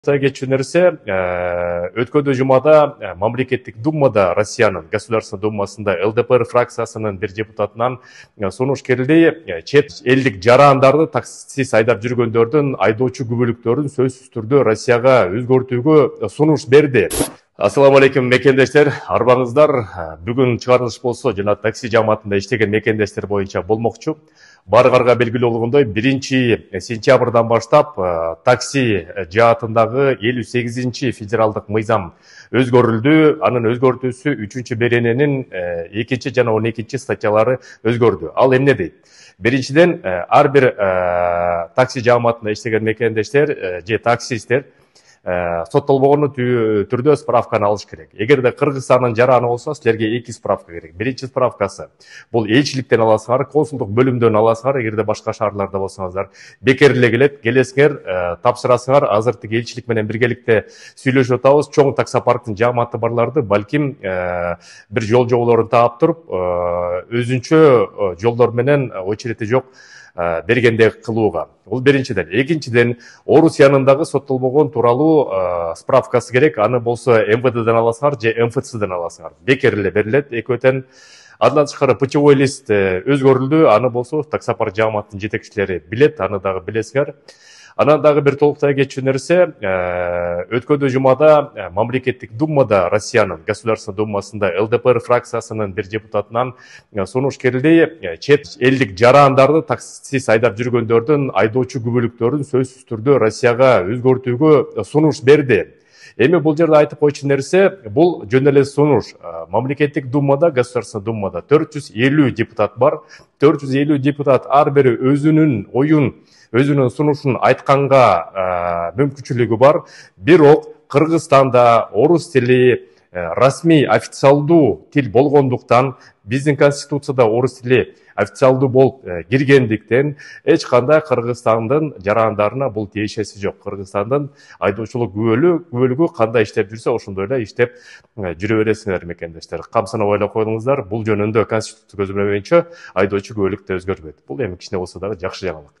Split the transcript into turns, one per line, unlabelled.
Geçen нерсе өткөндө жумада мамлекеттик думада Россиянын Государственный думасында ЛДПР фракциясынын бир депутатынан сунуш келди. Чет элдик жарандарды таксист айдап жүргөндөрдүн айдоочу күбөлүктөрүн сөзсүз түрдө Россияга өзгөртүүгө сунуш берди. Ассаламу алейкум мекендештер, арбаңыздар. Бүгүн чыгарылыш болсо жана такси жааматында иштеген мекендештер боюнча болмокчу. Барыгарга белгилүү болгондой 1-сентябрдан баштап такси жаатындагы 58 федералдык мыйзам өзгөрүлдү. Анын өзгөртүүсү 3-берененин 2 жана 12 статьялары өзгөрдү. Ал эмне дейт? Биринчиден, ар бир такси жааматында иштеген мекендештер же таксисттер соттолбогон түрдө справканы алыш керек. Эгерде Кыргызстандын жараны болсо, силерге 2 справка керек. Биринчи справкасы бул элчиликтен аласыңар, консулдук бөлүмдөн аласыңар. Эгерде башка шаарларда болсоңуздар, бекер эле келет, келесиңер, тапшырасыңар. Азыр тиги элчилик менен биргеликте сүйлөшүп атабыз. Чоң таксопарктын жааматы барларды балким бир жол жоболорун таап туруп, өзүнчө жолдор менен очерети жок бергенде кылууга. Бул биринчиден. Экинчиден, Орус янындагы соттолбогон тууралуу справкасы керек. Аны болсо МВДден аласыңар же МФЦден аласыңар. Бекер эле берилет экөөтен. Андан тышкары путевой лист өзгөрүлдү. Аны болсо таксопарк жааматтын жетекчилери билет, аны дагы билесиңер. Анан дагы бир толуктай кетчү нерсе, өткөндө жумада мамлекеттик думада Россиянын Государственный думасында ЛДПР фракциясынын бир депутатынан сунуш келди. Чет элдик жарандарды таксист айдап жүргөндөрдүн айдоочу күбөлүктөрүн сөзсүз түрдө Россияга өзгөртүүгө сунуш берди. Эми бул жерде айтып койчу нерсе, бул жөн эле сунуш. Мамлекеттик думада, Государственный думада 450 депутат бар. 450 депутат ар бири өзүнүн оюн, өзүнүн сунушун айтканга мүмкүнчүлүгү бар. Бирок Кыргызстанда орус тили расмий официалдуу тил болгондуктан, биздин конституцияда орус тили официалдуу болуп киргендиктен эч кандай Кыргызстандын жарандарына бул тиешеси жок. Кыргызстандын айдоочулук күбөлүгү кандай иштеп жүрсө, ошондой эле иштеп жүрө бересиңер мекендештер. Камсынып ойлоп коюңуздар, бул жөнүндө конституция көзөмөлү боюнча айдоочу күбөлүк да өзгөрбөйт. Бул эми кичине болсо дагы жакшы жаңылык.